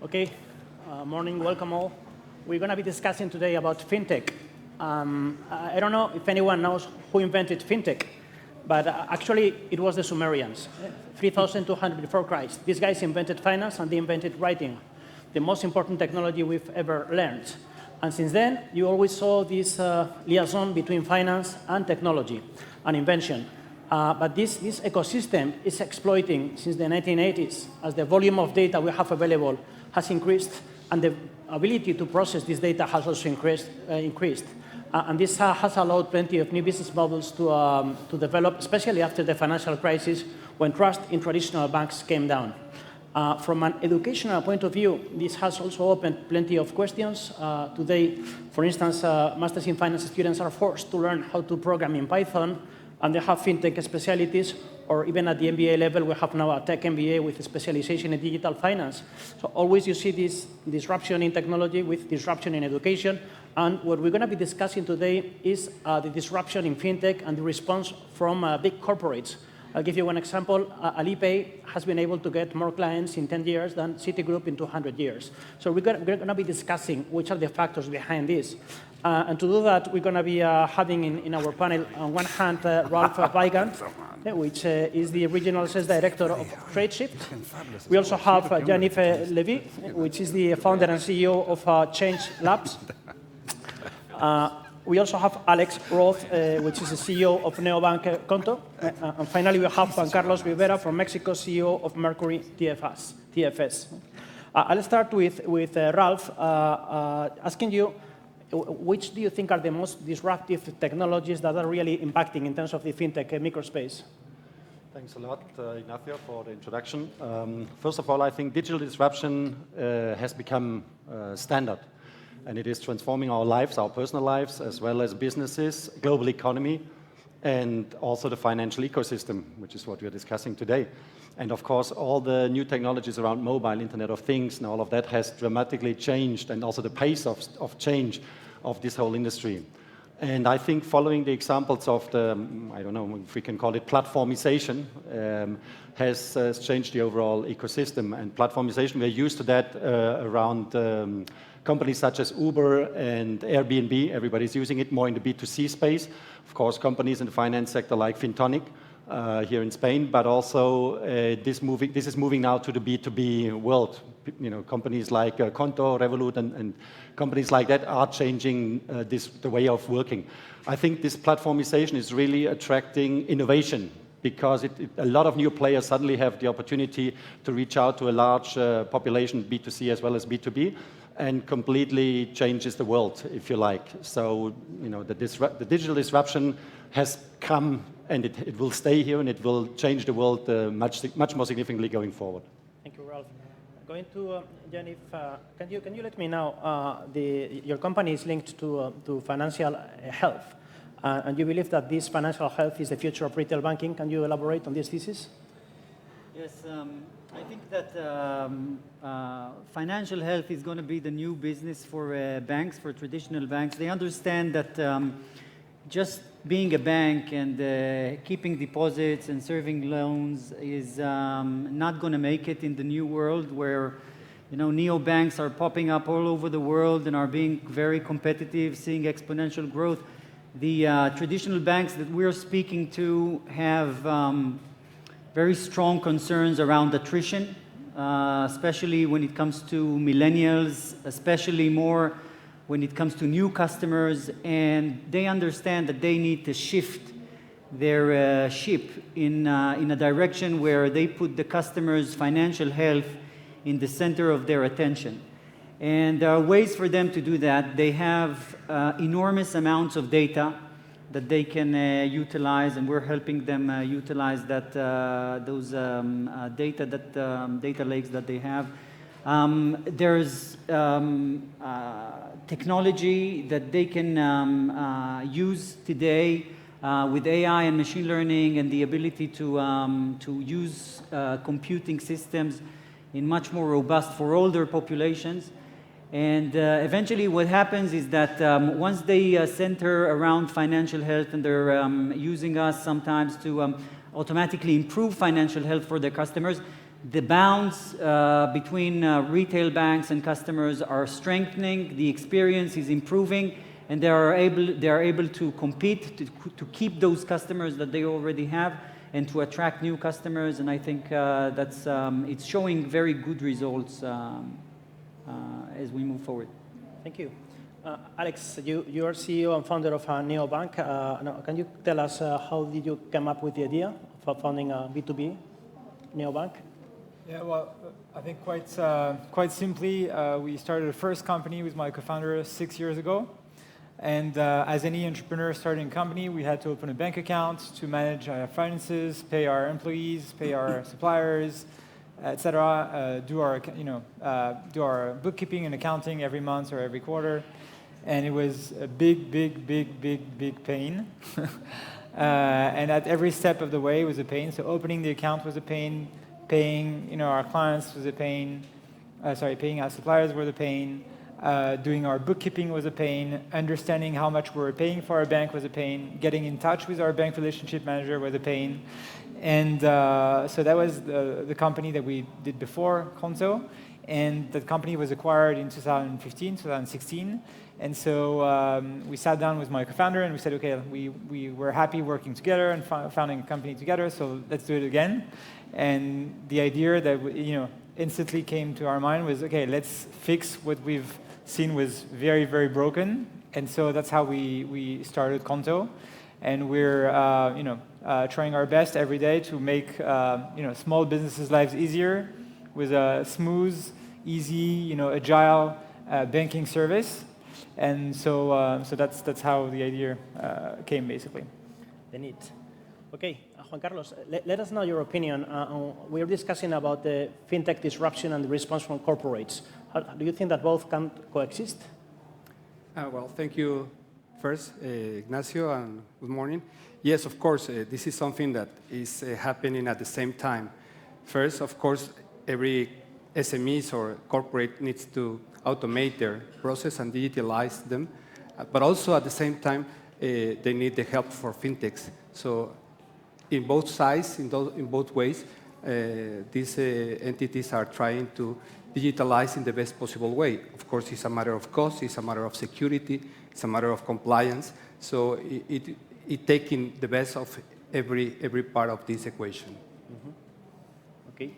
Okay, morning, welcome all. We're going to be discussing today about Fintech. I don't know if anyone knows who invented Fintech, but actually it was the Sumerians, 3,200 before Christ. These guys invented finance and they invented writing, the most important technology we've ever learned. And since then, you always saw this liaison between finance and technology and invention. But this ecosystem is exploiting since the 1980s as the volume of data we have available has increased and the ability to process this data has also increased. And this has allowed plenty of new business models to develop, especially after the financial crisis when trust in traditional banks came down. From an educational point of view, this has also opened plenty of questions. Today, for instance, Masters in Finance students are forced to learn how to program in Python, and they have fintech specialties, or even at the MBA level, we have now a tech MBA with a specialization in digital finance. So always you see this disruption in technology with disruption in education. And what we're going to be discussing today is the disruption in fintech and the response from big corporates. I'll give you one example. Alipay has been able to get more clients in 10 years than Citigroup in 200 years. So we're going to be discussing which are the factors behind this. And to do that, we're going to be having in our panel, on one hand, Ralph Weigand, which is the regional sales director of Redshift. We also have Jennifer Levy, which is the founder and CEO of Change Labs. We also have Alex Roth, which is the CEO of Neobank Conto. And finally, we have Juan Carlos Rivera from Mexico, CEO of Mercury TFS. I'll start with Ralph, asking you, which do you think are the most disruptive technologies that are really impacting in terms of the fintech microspace? Thanks a lot, Ignacio, for the introduction. First of all, I think digital disruption has become standard. And it is transforming our lives, our personal lives, as well as businesses, global economy, and also the financial ecosystem, which is what we are discussing today. And of course, all the new technologies around mobile, Internet of Things, and all of that has dramatically changed, and also the pace of change of this whole industry. And I think following the examples of the, I don't know if we can call it platformization, has changed the overall ecosystem. And platformization, we're used to that around companies such as Uber and Airbnb. Everybody's using it more in the B2C space. Of course, companies in the finance sector like Fintonic here in Spain, but also this is moving now to the B2B world. You know, companies like Conto, Revolut, and companies like that are changing the way of working. I think this platformization is really attracting innovation because a lot of new players suddenly have the opportunity to reach out to a large population, B2C as well as B2B, and completely changes the world, if you like. So, you know, the digital disruption has come, and it will stay here, and it will change the world much more significantly going forward. Thank you, Ralph. Going to Jennifer, can you let me know, your company is linked to financial health, and you believe that this financial health is the future of retail banking. Can you elaborate on this thesis? Yes, I think that financial health is going to be the new business for banks, for traditional banks. They understand that just being a bank and keeping deposits and serving loans is not going to make it in the new world where, you know, neobanks are popping up all over the world and are being very competitive, seeing exponential growth. The traditional banks that we're speaking to have very strong concerns around attrition, especially when it comes to millennials, especially more when it comes to new customers, and they understand that they need to shift their ship in a direction where they put the customer's financial health in the center of their attention. And there are ways for them to do that. They have enormous amounts of data that they can utilize, and we're helping them utilize that those data lakes that they have. There's technology that they can use today with AI and machine learning and the ability to use computing systems in much more robust for older populations. And eventually what happens is that once they center around financial health and they're using us sometimes to automatically improve financial health for their customers, The bounds between retail banks and customers are strengthening, the experience is improving, and they are able to compete, to keep those customers that they already have, and to attract new customers. And I think it's showing very good results as we move forward. Thank you. Alex, you are CEO and founder of Neobank. Now, can you tell us how did you come up with the idea of founding a B2B Neobank? Yeah, well, I think quite simply, we started a first company with my co-founder 6 years ago. And as any entrepreneur starting a company, we had to open a bank account to manage our finances, pay our employees, pay our suppliers, etc. Do our bookkeeping and accounting every month or every quarter. And it was a big pain. And at every step of the way, it was a pain. So opening the account was a pain. Paying our clients was a pain. Paying our suppliers was a pain. Doing our bookkeeping was a pain. Understanding how much we were paying for our bank was a pain. Getting in touch with our bank relationship manager was a pain. And so that was the company that we did before, Conto. And that company was acquired in 2015, 2016. And so we sat down with my co-founder and we said, okay, we were happy working together and founding a company together, so let's do it again. And the idea that instantly came to our mind was, okay, let's fix what we've seen was very broken. And so that's how we started Conto. And we're trying our best every day to make small businesses' lives easier with a smooth, easy, agile banking service. And so that's how the idea came, basically. The need. Okay, Juan Carlos, let us know your opinion. We're discussing about the fintech disruption and the response from corporates. Do you think that both can coexist? Well, thank you first, Ignacio, and good morning. Yes, of course, this is something that is happening at the same time. First, of course, every SMEs or corporate needs to automate their process and digitalize them. But also at the same time, they need the help for fintechs. So in both sides, in both ways, these entities are trying to digitalize in the best possible way. Of course, it's a matter of cost, it's a matter of security, it's a matter of compliance. So it taking the best of every part of this equation. Mm-hmm. Okay.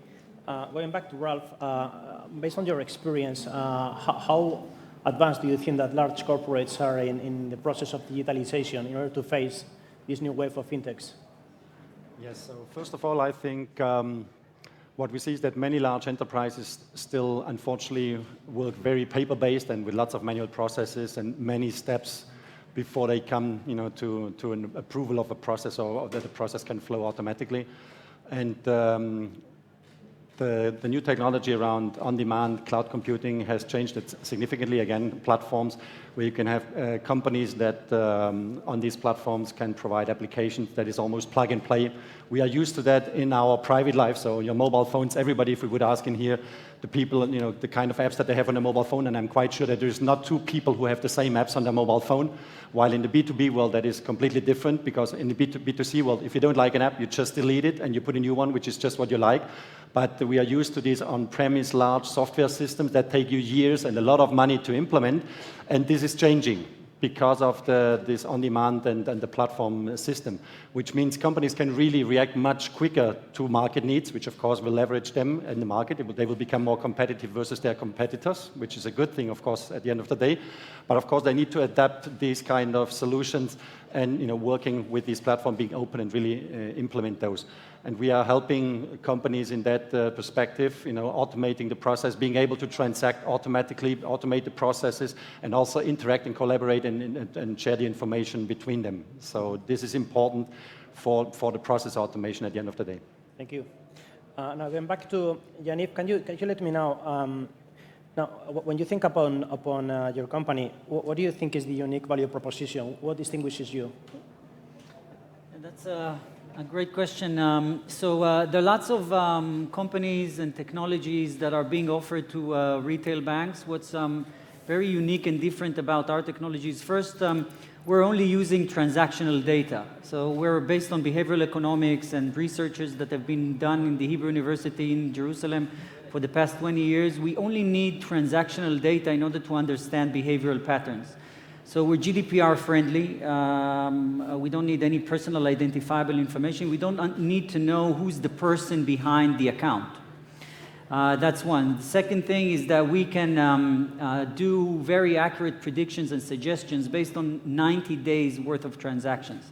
Going back to Ralph, based on your experience, how advanced do you think that large corporates are in the process of digitalization in order to face this new wave of fintechs? Yes, so first of all, I think what we see is that many large enterprises still, unfortunately, work very paper-based and with lots of manual processes and many steps before they come to an approval of a process or that the process can flow automatically. And the new technology around on-demand cloud computing has changed it significantly. Again, platforms where you can have companies that on these platforms can provide applications that is almost plug and play. We are used to that in our private life. So your mobile phones, everybody, if we would ask in here, the people, the kind of apps that they have on their mobile phone, and I'm quite sure that there's not two people who have the same apps on their mobile phone, while in the B2B world that is completely different, because in the B2C world, if you don't like an app, you just delete it and you put a new one, which is just what you like. But we are used to these on-premise large software systems that take you years and a lot of money to implement, and this is changing because of this on-demand and the platform system, which means companies can really react much quicker to market needs, which of course will leverage them in the market. They will become more competitive versus their competitors, which is a good thing, of course, at the end of the day. But of course, they need to adapt these kind of solutions and working with these platforms, being open and really implement those. And we are helping companies in that perspective, automating the process, being able to transact automatically, automate the processes, and also interact and collaborate and share the information between them. So this is important for the process automation at the end of the day. Thank you. Now going back to Yaniv, can you let me know, now when you think upon your company, what do you think is the unique value proposition? What distinguishes you? That's a great question. So there are lots of companies and technologies that are being offered to retail banks. What's very unique and different about our technologies, first, we're only using transactional data. So we're based on behavioral economics and researches that have been done in the Hebrew University in Jerusalem for the past 20 years. We only need transactional data in order to understand behavioral patterns. So we're GDPR friendly. We don't need any personal identifiable information. We don't need to know who's the person behind the account. That's one. The second thing is that we can do very accurate predictions and suggestions based on 90 days worth of transactions.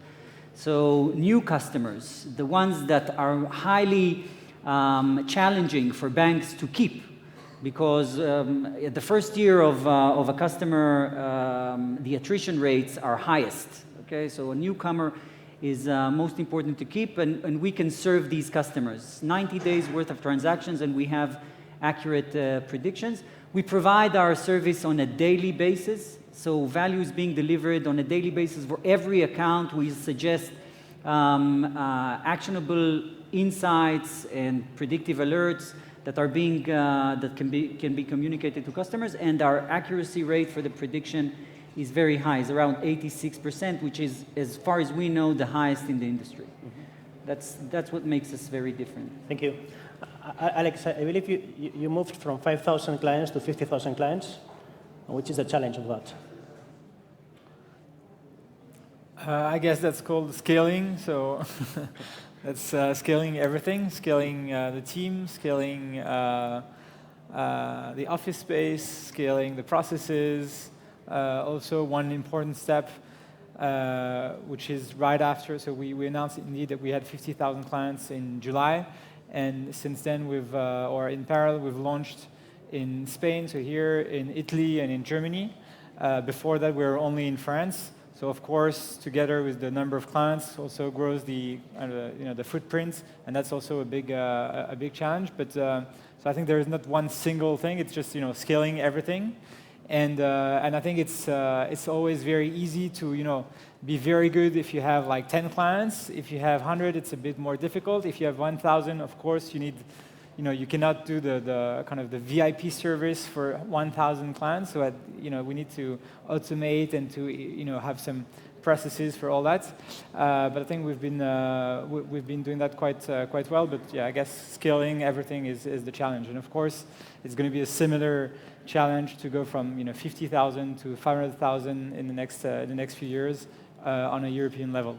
So new customers, the ones that are highly challenging for banks to keep, because the first year of a customer, the attrition rates are highest. Okay, so a newcomer is most important to keep, and we can serve these customers. 90 days worth of transactions, and we have accurate predictions. We provide our service on a daily basis, so value is being delivered on a daily basis for every account. We suggest actionable insights and predictive alerts that are being that can be communicated to customers, and our accuracy rate for the prediction is very high. It's around 86%, which is, as far as we know, the highest in the industry. Mm-hmm. That's what makes us very different. Thank you. Alex, I believe you moved from 5,000 clients to 50,000 clients. Which is the challenge of that? I guess that's called scaling. So that's scaling everything, scaling the team, scaling the office space, scaling the processes. Also, one important step, which is right after, so we announced indeed that we had 50,000 clients in July, and since then or in parallel, we've launched in Spain, so here in Italy and in Germany. Before that, we were only in France. So of course, together with the number of clients, also grows the the footprint, and that's also a big challenge. But so I think there is not one single thing. It's just scaling everything. And I think it's always very easy to be very good if you have like 10 clients. If you have 100, it's a bit more difficult. If you have 1,000, of course, you need you cannot do the kind of the VIP service for 1,000 clients. So we need to automate and to have some processes for all that. But I think we've been doing that quite well. But yeah, I guess scaling everything is the challenge. And of course, it's going to be a similar challenge to go from 50,000 to 500,000 in the next few years on a European level.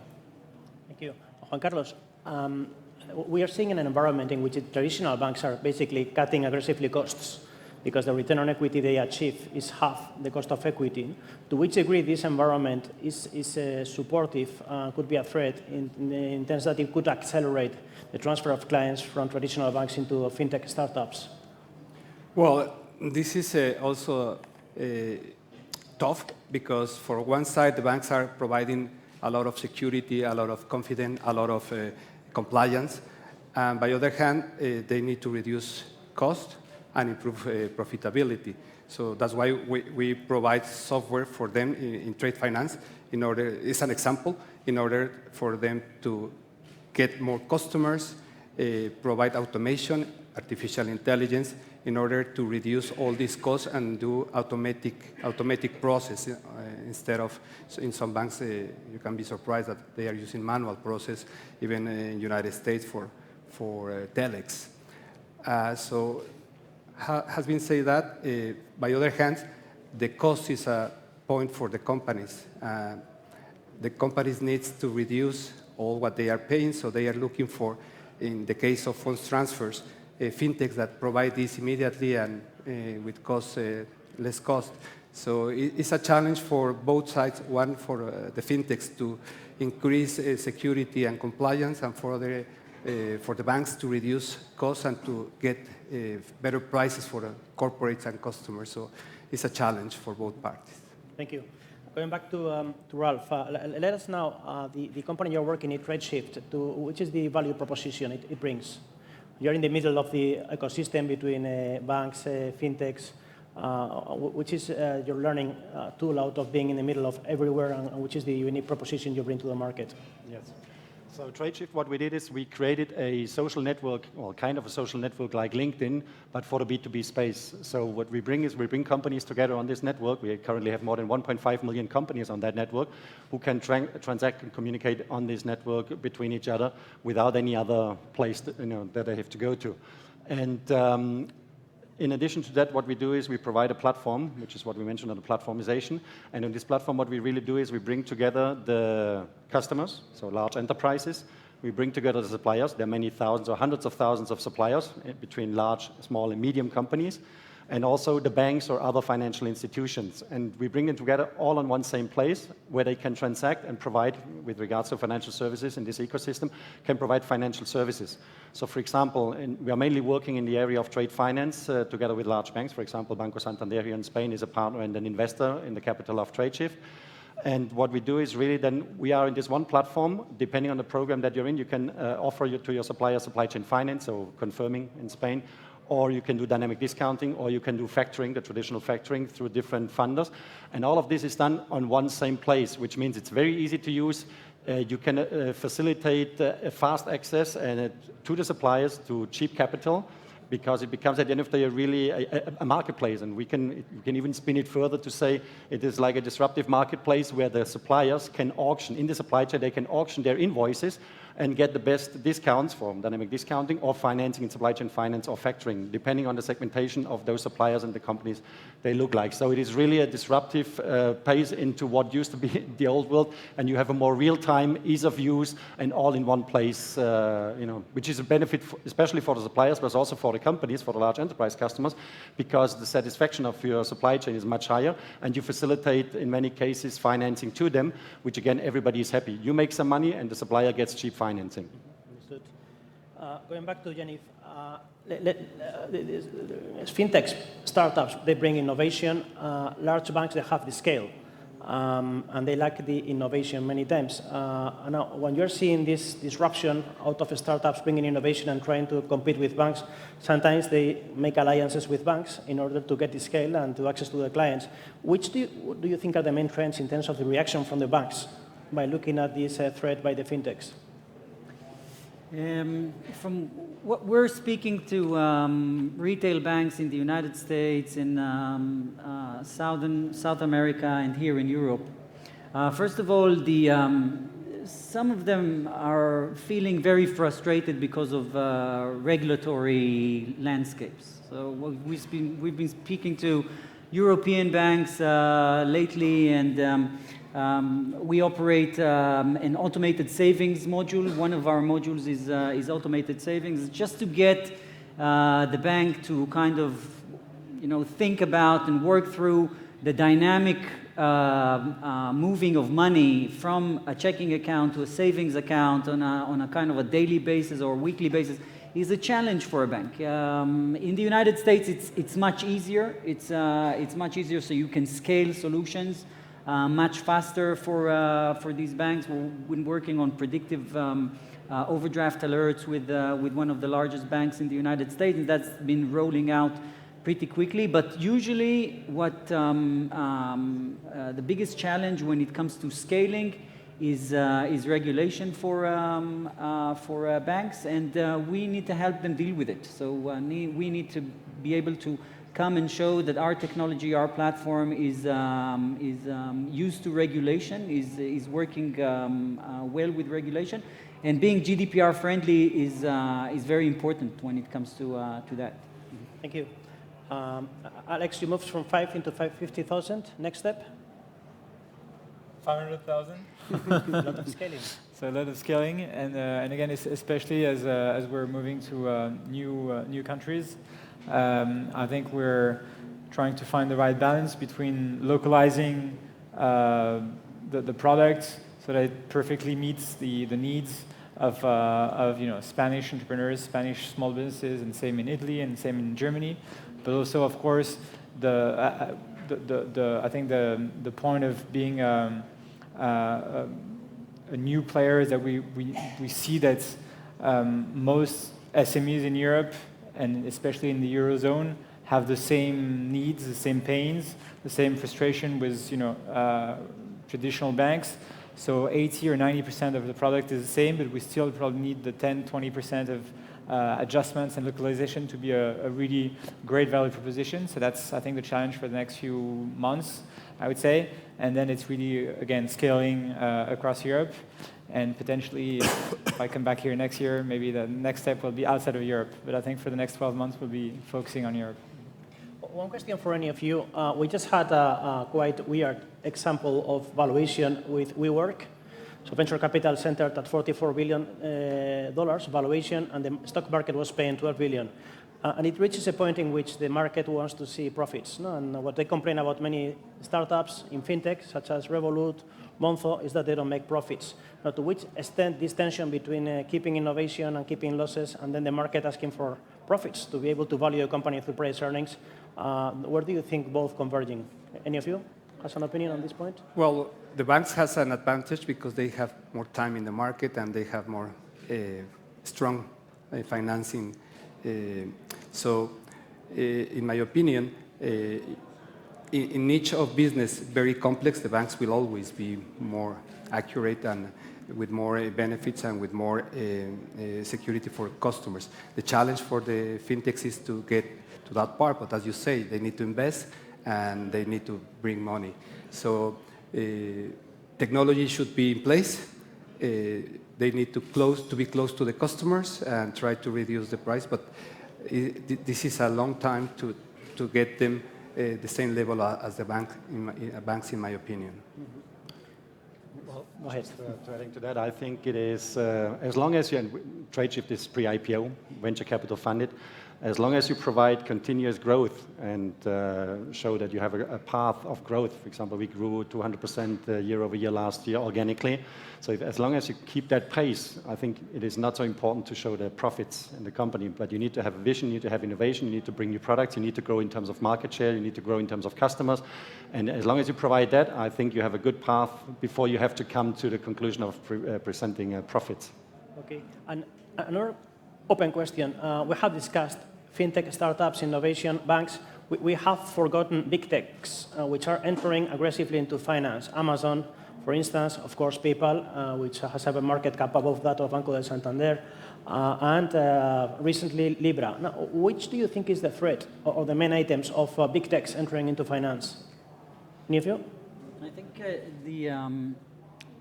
Thank you, Juan Carlos. We are seeing an environment in which traditional banks are basically cutting aggressively costs because the return on equity they achieve is half the cost of equity. To which degree this environment is supportive, could be a threat in terms that it could accelerate the transfer of clients from traditional banks into fintech startups? Well, this is also tough because for one side, the banks are providing a lot of security, a lot of confidence, a lot of compliance. And by the other hand, they need to reduce cost and improve profitability. So that's why we provide software for them in trade finance it's an example, in order for them to get more customers, provide automation, artificial intelligence, in order to reduce all these costs and do automatic process instead of, in some banks, you can be surprised that they are using manual process, even in the United States for telex. So has been said that, by the other hand, the cost is a point for the companies. The companies need to reduce all what they are paying, so they are looking for, in the case of funds transfers, fintechs that provide this immediately and with less cost. So it's a challenge for both sides, one for the fintechs to increase security and compliance, and for the banks to reduce costs and to get better prices for the corporates and customers. So it's a challenge for both parties. Thank you. Going back to Ralph, let us know the company you're working in, Redshift, which is the value proposition it brings? You're in the middle of the ecosystem between banks, fintechs, which is your learning tool out of being in the middle of everywhere, and which is the unique proposition you bring to the market? Yes. So Tradeshift, what we did is we created a social network, or kind of a social network like LinkedIn, but for the B2B space. So what we bring is we bring companies together on this network. We currently have more than 1.5 million companies on that network who can transact and communicate on this network between each other without any other place that they have to go to. And in addition to that, what we do is we provide a platform, which is what we mentioned on the platformization. And on this platform, what we really do is we bring together the customers, so large enterprises. We bring together the suppliers. There are many thousands or hundreds of thousands of suppliers between large, small, and medium companies, and also the banks or other financial institutions. And we bring them together all on one same place where they can transact and provide, with regards to financial services in this ecosystem, can provide financial services. So for example, we are mainly working in the area of trade finance together with large banks. For example, Banco Santander here in Spain is a partner and an investor in the capital of Tradeshift. And what we do is really then we are in this one platform. Depending on the program that you're in, you can offer to your supplier supply chain finance, so confirming in Spain, or you can do dynamic discounting, or you can do factoring, the traditional factoring through different funders. And all of this is done on one same place, which means it's very easy to use. You can facilitate fast access to the suppliers, to cheap capital, because it becomes at the end of the day really a marketplace. And we can even spin it further to say it is like a disruptive marketplace where the suppliers can auction, in the supply chain, they can auction their invoices and get the best discounts from dynamic discounting or financing in supply chain finance or factoring, depending on the segmentation of those suppliers and the companies they look like. So it is really a disruptive pace into what used to be the old world, and you have a more real-time, ease of use, and all in one place, which is a benefit, especially for the suppliers, but also for the companies, for the large enterprise customers, because the satisfaction of your supply chain is much higher, and you facilitate, in many cases, financing to them, which again, everybody is happy. You make some money, and the supplier gets cheap financing. Understood. Going back to Jennifer, fintechs, startups, they bring innovation. Large banks, they have the scale, and they lack the innovation many times. Now, when you're seeing this disruption out of startups bringing innovation and trying to compete with banks, sometimes they make alliances with banks in order to get the scale and to access to the clients. Which do you think are the main trends in terms of the reaction from the banks by looking at this threat by the fintechs? From what we're speaking to retail banks in the United States, in South America, and here in Europe, first of all, some of them are feeling very frustrated because of regulatory landscapes. So we've been speaking to European banks lately, and we operate an automated savings module. One of our modules is automated savings, just to get the bank to kind of, think about and work through the dynamic moving of money from a checking account to a savings account on a kind of a daily basis or weekly basis is a challenge for a bank. In the United States, it's much easier. It's much easier, so you can scale solutions much faster for these banks. We've been working on predictive overdraft alerts with one of the largest banks in the United States, and that's been rolling out pretty quickly. But usually, what the biggest challenge when it comes to scaling is regulation for banks, and we need to help them deal with it. So we need to be able to come and show that our technology, our platform is used to regulation, is working well with regulation, and being GDPR friendly is very important when it comes to that. Thank you. Alex, you moved from 5 into 550,000. Next step? 500,000. A lot of scaling. So a lot of scaling, and again, especially as we're moving to new countries. I think we're trying to find the right balance between localizing the product so that it perfectly meets the needs of Spanish entrepreneurs, Spanish small businesses, and same in Italy and same in Germany. But also, of course, I think the point of being a new player is that we see that most SMEs in Europe, and especially in the Eurozone, have the same needs, the same pains, the same frustration with traditional banks. So 80 or 90% of the product is the same, but we still probably need the 10, 20% of adjustments and localization to be a really great value proposition. So that's, I think, the challenge for the next few months, I would say. And then it's really, again, scaling across Europe. And potentially, if I come back here next year, maybe the next step will be outside of Europe. But I think for the next 12 months, we'll be focusing on Europe. One question for any of you. We just had a quite weird example of valuation with WeWork. So venture capital centered at $44 billion valuation, and the stock market was paying $12 billion. And it reaches a point in which the market wants to see profits. No? And what they complain about many startups in fintech, such as Revolut, Monzo, is that they don't make profits. Now, to which extent this tension between keeping innovation and keeping losses, and then the market asking for profits to be able to value a company through price earnings, where do you think both converging? Any of you has an opinion on this point? Well, the banks has an advantage because they have more time in the market and they have more strong financing. So, in my opinion, in niche of business very complex, the banks will always be more accurate and with more benefits and with more security for customers. The challenge for the fintechs is to get to that part, but as you say, they need to invest and they need to bring money. So technology should be in place. They need to be close to the customers and try to reduce the price, but this is a long time to get them the same level as the banks, in my opinion. Mm-hmm. Go ahead. To adding to that, I think it is, as long as Redshift is pre-IPO, venture capital funded, as long as you provide continuous growth and show that you have a path of growth. For example, we grew 200% year over year last year organically. So as long as you keep that pace, I think it is not so important to show the profits in the company, but you need to have a vision, you need to have innovation, you need to bring new products, you need to grow in terms of market share, you need to grow in terms of customers. And as long as you provide that, I think you have a good path before you have to come to the conclusion of presenting profits. Okay. And another open question. We have discussed fintech, startups, innovation, banks. We have forgotten big techs, which are entering aggressively into finance. Amazon, for instance, of course, PayPal, which has a market cap above that of Banco de Santander, and recently Libra. Now, which do you think is the threat or the main items of big techs entering into finance? Any of you? I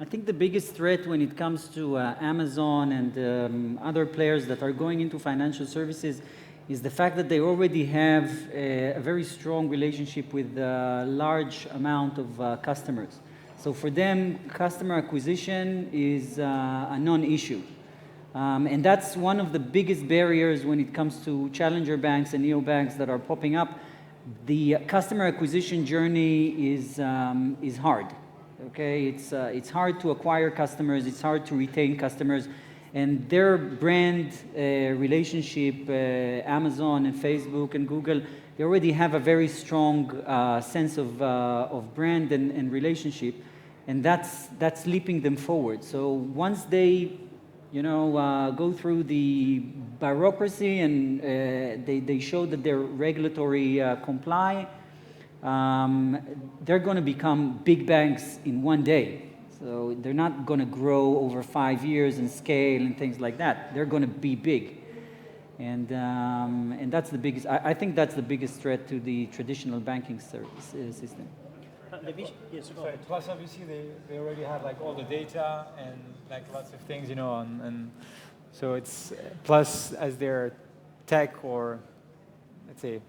think the biggest threat when it comes to Amazon and other players that are going into financial services is the fact that they already have a very strong relationship with a large amount of customers. So for them, customer acquisition is a non-issue. And that's one of the biggest barriers when it comes to challenger banks and neobanks that are popping up. The customer acquisition journey is hard. Okay, it's hard to acquire customers, it's hard to retain customers, and their brand relationship, Amazon and Facebook and Google, they already have a very strong sense of brand and relationship, and that's leaping them forward. So once they, go through the bureaucracy and they show that they're regulatory comply, they're going to become big banks in one day. So they're not going to grow over 5 years and scale and things like that. They're going to be big. And that's the biggest, I think that's the biggest threat to the traditional banking service system. Yes, Plus, obviously, they already have like all the data and like lots of things, and so it's plus as they're tech or let's say,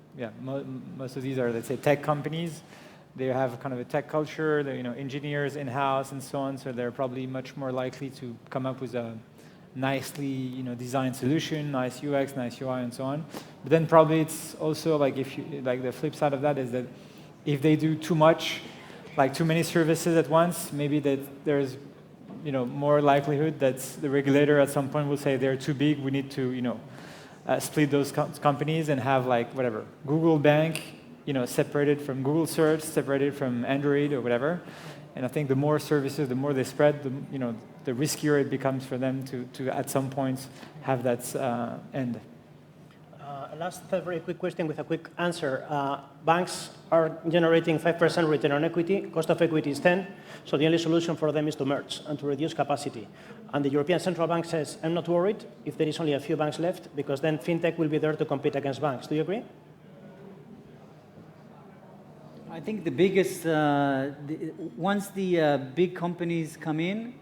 most of these are, let's say, tech companies. They have kind of a tech culture, engineers in-house and so on, so they're probably much more likely to come up with a nicely, designed solution, nice UX, nice UI, and so on. But then probably it's also like the flip side of that is that if they do too much, like too many services at once, maybe that there's, more likelihood that the regulator at some point will say they're too big. We need to, split those companies and have like whatever Google Bank, separated from Google Search, separated from Android or whatever. And I think the more services, the more they spread, the riskier it becomes for them to at some point have that end. Last very quick question with a quick answer. Banks are generating 5% return on equity. Cost of equity is 10. So the only solution for them is to merge and to reduce capacity. And the European Central Bank says, I'm not worried if there is only a few banks left, because then fintech will be there to compete against banks. Do you agree? I think the biggest, once the big companies come in,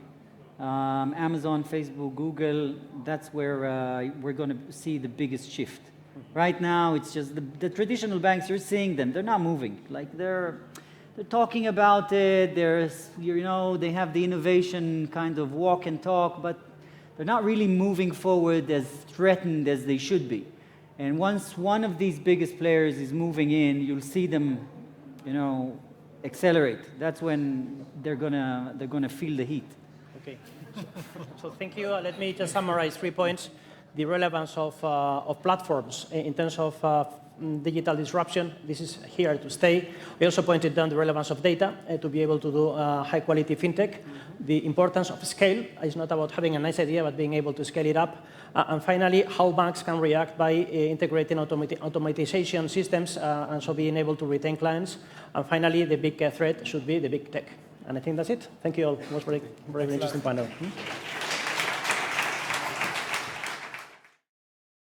Amazon, Facebook, Google, that's where we're going to see the biggest shift. Right now, it's just the traditional banks, you're seeing them, they're not moving. Like they're talking about it, they have the innovation kind of walk and talk, but they're not really moving forward as threatened as they should be. And once one of these biggest players is moving in, you'll see them, accelerate. That's when they're gonna feel the heat. Okay. So thank you. Let me just summarize 3 points. The relevance of platforms in terms of digital disruption. This is here to stay. We also pointed down the relevance of data to be able to do high-quality fintech. The importance of scale is not about having a nice idea, but being able to scale it up. And finally, how banks can react by integrating automatization systems and so being able to retain clients. And finally, the big threat should be the big tech. And I think that's it. Thank you all. It was very interesting panel.